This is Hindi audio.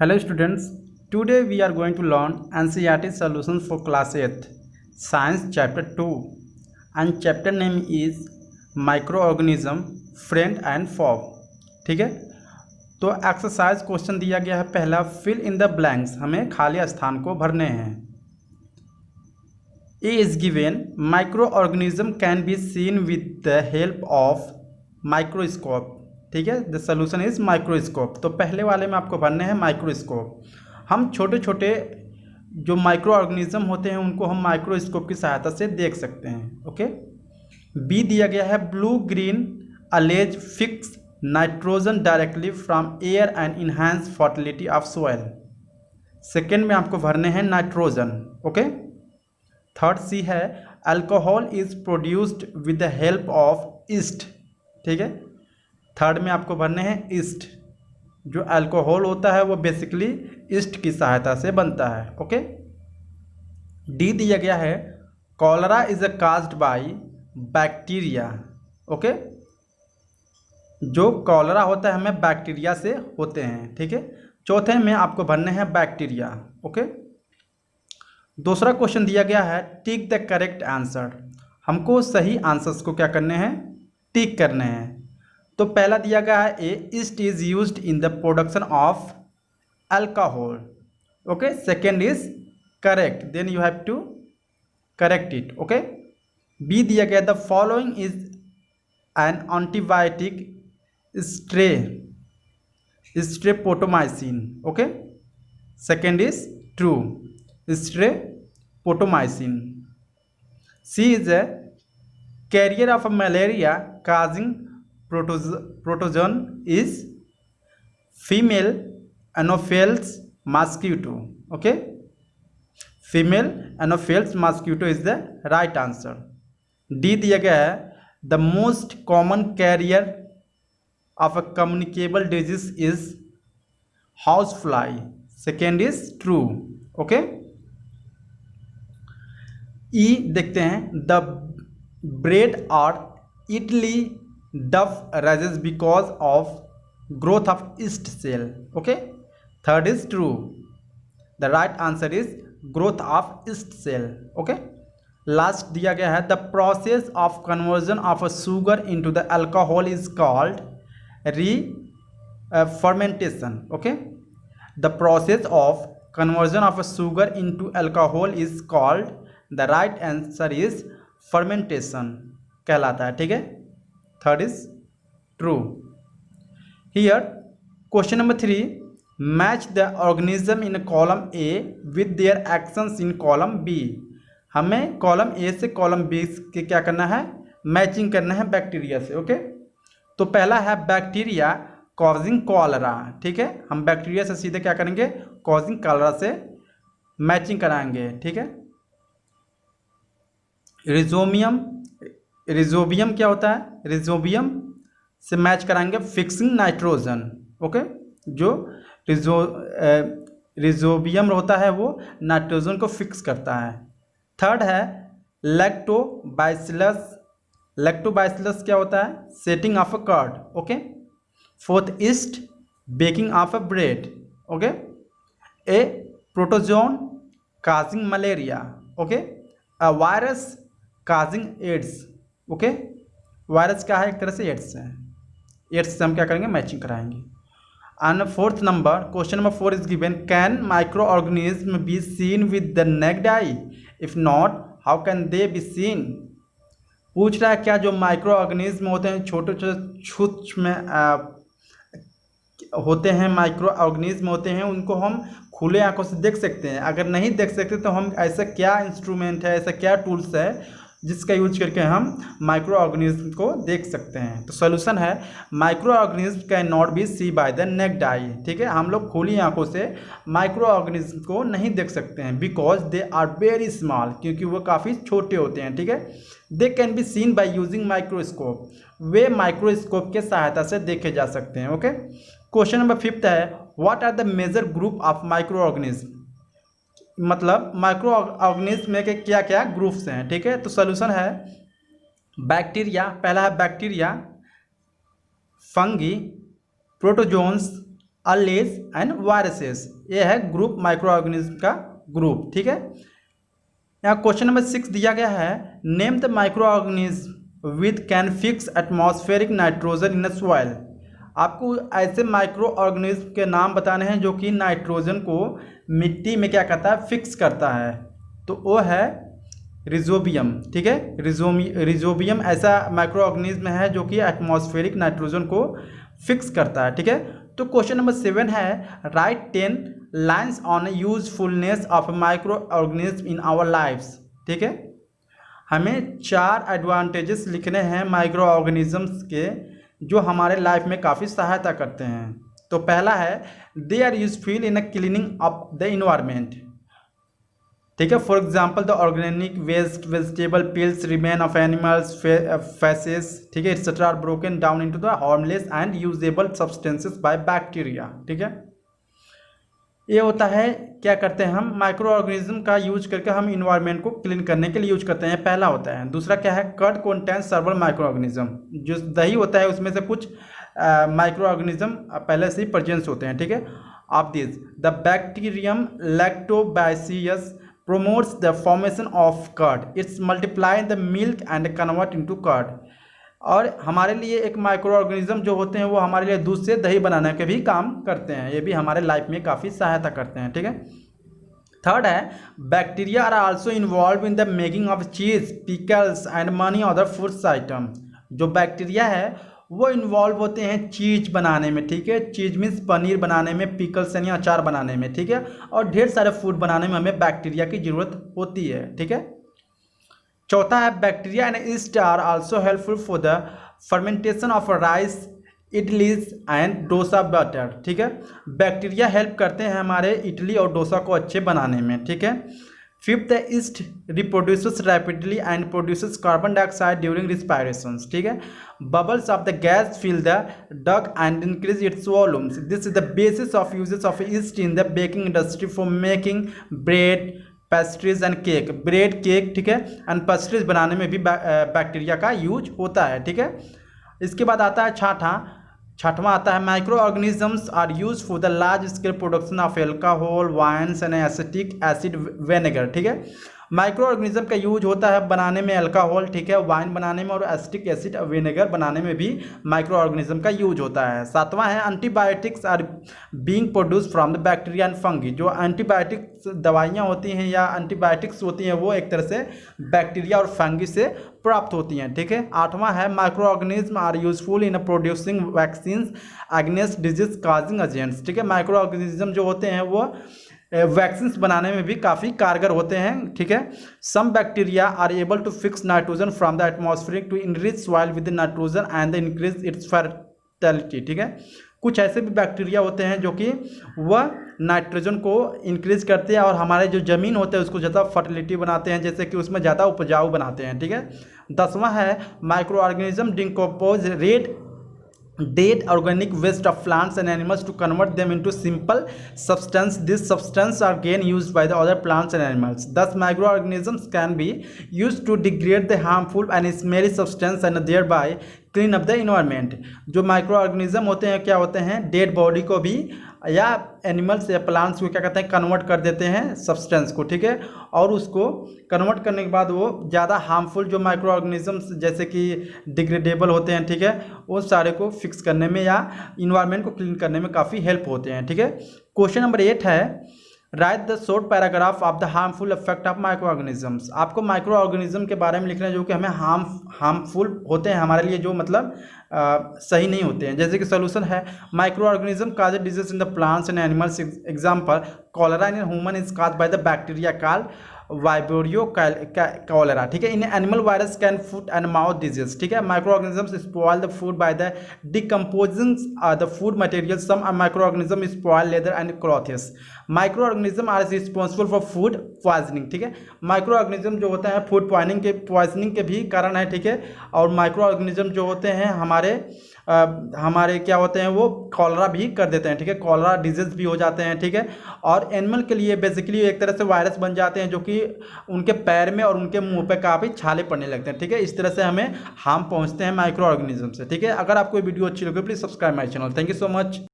Hello students, today we are going to learn NCERT solutions for class 8th Science chapter 2 and chapter name is Microorganism Friend and Foe। ठीक है, तो एक्सरसाइज क्वेश्चन दिया गया है पहला, फिल इन द ब्लैंक्स, हमें खाली स्थान को भरने हैं। A is given microorganism can be seen with the help of microscope. ठीक है, द सोल्यूशन इज माइक्रोस्कोप। तो पहले वाले में आपको भरने हैं माइक्रोस्कोप। हम छोटे छोटे जो माइक्रो ऑर्गेनिज्म होते हैं उनको हम माइक्रोस्कोप की सहायता से देख सकते हैं। ओके, बी दिया गया है blue green allege fix nitrogen directly from air and enhance fertility of soil. Second में आपको भरने हैं नाइट्रोजन। ओके, थर्ड सी है alcohol is produced with the help of east. ठीक है, थर्ड में आपको भरने हैं ईस्ट। जो अल्कोहल होता है वो बेसिकली ईस्ट की सहायता से बनता है। ओके, डी दिया गया है cholera is a caused by bacteria. Okay, जो कॉलरा होता है हमें बैक्टीरिया से होते हैं। ठीक है, चौथे में आपको भरने हैं बैक्टीरिया। ओके, दूसरा क्वेश्चन दिया गया है टिक द करेक्ट आंसर। हमको सही आंसर्स को क्या करने हैं, टिक करने हैं। तो पहला दिया गया है a yeast is used in the production of alcohol. Okay, second is correct, then you have to correct it. Okay, b दिया गया the following is an antibiotic streptomycin. Okay, second is true, streptomycin. C is a carrier of malaria causing protozoan is female anopheles mosquito. Okay, female anopheles mosquito is the right answer. D दिया गया है the most common carrier of a communicable disease is housefly. Second is true. Okay, E देखते हैं the bread or Italy duff rises because of growth of yeast cell. Okay, third is true, the right answer is growth of yeast cell. Okay, last दिया गया है the process of conversion of a sugar into the alcohol is called fermentation. Okay, the process of conversion of a sugar into alcohol is called, the right answer is fermentation कहलाता है। ठीक है, third is true. Here question number 3, match the organism in column A with their actions in column B। हमें कॉलम ए से कॉलम बी के क्या करना है, मैचिंग करना है बैक्टीरिया से। ओके, तो पहला है बैक्टीरिया कॉजिंग कॉलरा। ठीक है, हम बैक्टीरिया से सीधे क्या करेंगे, कॉजिंग कॉलरा से मैचिंग कराएंगे। ठीक है, रिजोबियम क्या होता है, रिजोबियम से मैच कराएंगे फिक्सिंग नाइट्रोजन। ओके, जो रिजोबियम होता है वो नाइट्रोजन को फिक्स करता है। थर्ड है लैक्टोबाइसिलस। लैक्टोबाइसिलस क्या होता है, setting of a curd. Okay, fourth yeast baking of a bread. Okay, a protozoan causing malaria. Okay, a virus causing AIDS. Okay, virus क्या है, एक तरह से एड्स है, एड्स से हम क्या करेंगे, मैचिंग कराएंगे। And fourth number question number 4 is given can micro organism B seen with the naked I, if not how can they be seen. पूछ रहा है क्या जो माइक्रो ऑर्गेनिज्म होते हैं, छोटे छोटे सूक्ष्म होते हैं, माइक्रो ऑर्गेनिज्म होते हैं, उनको हम खुले आंखों से देख सकते हैं। अगर नहीं देख सकते तो हम ऐसा क्या इंस्ट्रूमेंट है, ऐसा क्या टूल्स है जिसका यूज करके हम माइक्रो ऑर्गेनिज्म को देख सकते हैं। तो सॉल्यूशन है micro organism can not be see by the naked eye. ठीक है, हम लोग खुली आंखों से माइक्रो ऑर्गेनिज्म को नहीं देख सकते हैं, because they are very small, क्योंकि वो काफ़ी छोटे होते हैं। ठीक है, they can be seen by using microscope, वे माइक्रोस्कोप के सहायता से देखे जा सकते हैं। ओके, क्वेश्चन नंबर 5 है what are the major group of micro organism, मतलब माइक्रो ऑर्गेनिज्म में के क्या क्या ग्रुप्स हैं। ठीक है, तो सॉल्यूशन है बैक्टीरिया, पहला है bacteria, fungi, protozoans, allege and viruses. ये है ग्रुप माइक्रो ऑर्गेनिज्म का ग्रुप, ठीक है। यहाँ क्वेश्चन नंबर 6 दिया गया है, name the micro organism with can fix atmospheric nitrogen in soil. आपको ऐसे माइक्रो ऑर्गेनिज्म के नाम बताने हैं जो कि नाइट्रोजन को मिट्टी में क्या करता है, फिक्स करता है। तो वो है रिजोबियम, ठीक है। रिजोबियम ऐसा माइक्रो ऑर्गेनिज्म है जो कि एटमॉस्फेरिक नाइट्रोजन को फिक्स करता है, ठीक है। तो क्वेश्चन नंबर 7 है, write 10 lines on usefulness of micro organism in our lifes, ठीक है। हमें 4 एडवांटेजेस लिखने हैं माइक्रो ऑर्गेनिजम्स के जो हमारे लाइफ में काफ़ी सहायता करते हैं। तो पहला है, they are useful in a cleaning of the environment, ठीक है। For example the organic waste, vegetable peels, remain of animals faeces, ठीक है, etcetera are broken down into the harmless and usable substances by bacteria, ठीक है। ये होता है, क्या करते हैं हम माइक्रो ऑर्गेनिज्म का यूज करके हम इन्वायरमेंट को क्लीन करने के लिए यूज करते हैं, पहला होता है। दूसरा क्या है, कर्ड कंटेन्स सर्वल माइक्रो ऑर्गेनिज्म, जो दही होता है उसमें से कुछ माइक्रो ऑर्गेनिज्म पहले से ही प्रेजेंस होते हैं, ठीक है। Of this the bacterium lactobacillus promotes the formation of curd. It's multiply in the milk and convert into curd. और हमारे लिए एक माइक्रो ऑर्गेनिज्म जो होते हैं वो हमारे लिए दूध से दही बनाने के भी काम करते हैं, ये भी हमारे लाइफ में काफ़ी सहायता करते हैं, ठीक है। थर्ड है, bacteria are also involve in the making of cheese, pickles and many other foods item. जो बैक्टीरिया है वो इन्वॉल्व होते हैं चीज़ बनाने में, ठीक है। चीज़ मीन्स पनीर बनाने में, पिकल्स यानी अचार बनाने में, ठीक है। और ढेर सारे फूड बनाने में हमें बैक्टीरिया की ज़रूरत होती है, ठीक है। चौथा है, bacteria and yeast are also helpful for the fermentation of rice, idlis and dosa batter, ठीक है। बैक्टीरिया हेल्प करते हैं हमारे इडली और डोसा को अच्छे बनाने में, ठीक है। Fifth, the yeast reproduces rapidly and produces carbon dioxide during respiration, ठीक है। Bubbles of the gas fill the dough and increase its volumes. This is the basis of uses of yeast in the baking industry for making bread, pastries and cake. Bread, cake, ठीक है, एंड पेस्ट्रीज बनाने में भी बैक्टीरिया का यूज होता है, ठीक है। इसके बाद आता है छठवां आता है, micro organisms are use for the large scale production of alcohol, wines and acetic acid vinegar, ठीक है। माइक्रो ऑर्गेनिज्म का यूज होता है बनाने में अल्कोहल, ठीक है, वाइन बनाने में, और एसिटिक एसिड विनेगर बनाने में भी माइक्रो ऑर्गेनिज्म का यूज होता है। सातवां है, antibiotics are being produce from the bacteria and fungi. जो एंटीबायोटिक्स दवाइयाँ होती हैं या एंटीबायोटिक्स होती हैं वो एक तरह से बैक्टीरिया और फंगी से प्राप्त होती हैं, ठीक है। आठवां है, micro organism are useful in producing vaccine against disease causing agents, ठीक है। माइक्रो ऑर्गेनिज्म जो होते हैं वो वैक्सीन्स बनाने में भी काफ़ी कारगर होते हैं, ठीक है। Some bacteria are able to fix nitrogen from the atmosphere to enrich soil with nitrogen and increase its fertility, ठीक है। कुछ ऐसे भी बैक्टीरिया होते हैं जो कि वह नाइट्रोजन को इंक्रीज करते हैं और हमारे जो ज़मीन होते हैं उसको ज़्यादा फर्टिलिटी बनाते हैं, जैसे कि उसमें ज़्यादा उपजाऊ बनाते हैं, ठीक है। 10वां है, micro organism decompose red dead organic waste of plants and animals to convert them into simple substance. This substance are again used by the other plants and animals. Thus microorganisms can be used to degrade the harmful and smelly substance and thereby clean up the environment. जो माइक्रो ऑर्गेनिज्म होते हैं क्या होते हैं, डेड बॉडी को भी या एनिमल्स या प्लांट्स को क्या कहते हैं, कन्वर्ट कर देते हैं सब्सटेंस को, ठीक है। और उसको कन्वर्ट करने के बाद वो ज़्यादा हार्मफुल जो माइक्रो ऑर्गेनिजम्स जैसे कि डिग्रेडेबल होते हैं, ठीक है, वो सारे को फिक्स करने में या इन्वायरमेंट को क्लीन करने में काफ़ी हेल्प होते हैं, ठीक है। क्वेश्चन नंबर 8 है, right the short paragraph of the harmful effect of micro organisms. आपको माइक्रो ऑर्गेनिज्म के बारे में लिखना है जो कि हमें हार्मफुल होते हैं हमारे लिए, जो मतलब सही नहीं होते हैं। जैसे कि सोल्यूशन है, micro organism cause disease in the plants and animals. Example, cholera in human is cause by the bacteria called vibrio cholera, ठीक है। In animal virus can foot and mouth disease, ठीक है। Micro organisms spoil the food by the decomposing the food material. Some micro organism spoil leather and clothes. Micro organism are responsible for food poisoning, ठीक है। माइक्रो ऑर्गेनिज्म जो होते हैं फूड पॉइजनिंग के भी कारण है, ठीक है। और माइक्रो ऑर्गेनिज्म जो होते हैं हमारे क्या होते हैं, वो कॉलरा भी कर देते हैं, ठीक है। कॉलरा डिजीज भी हो जाते हैं, ठीक है। और एनिमल के लिए बेसिकली एक तरह से वायरस बन जाते हैं जो कि उनके पैर में और उनके मुंह पे काफ़ी छाले पड़ने लगते हैं, ठीक है। इस तरह से हमें हार्म पहुंचते हैं माइक्रो ऑर्गेनिज्म से, ठीक है। अगर आपको वीडियो अच्छी लगे please subscribe my channel. Thank you so much.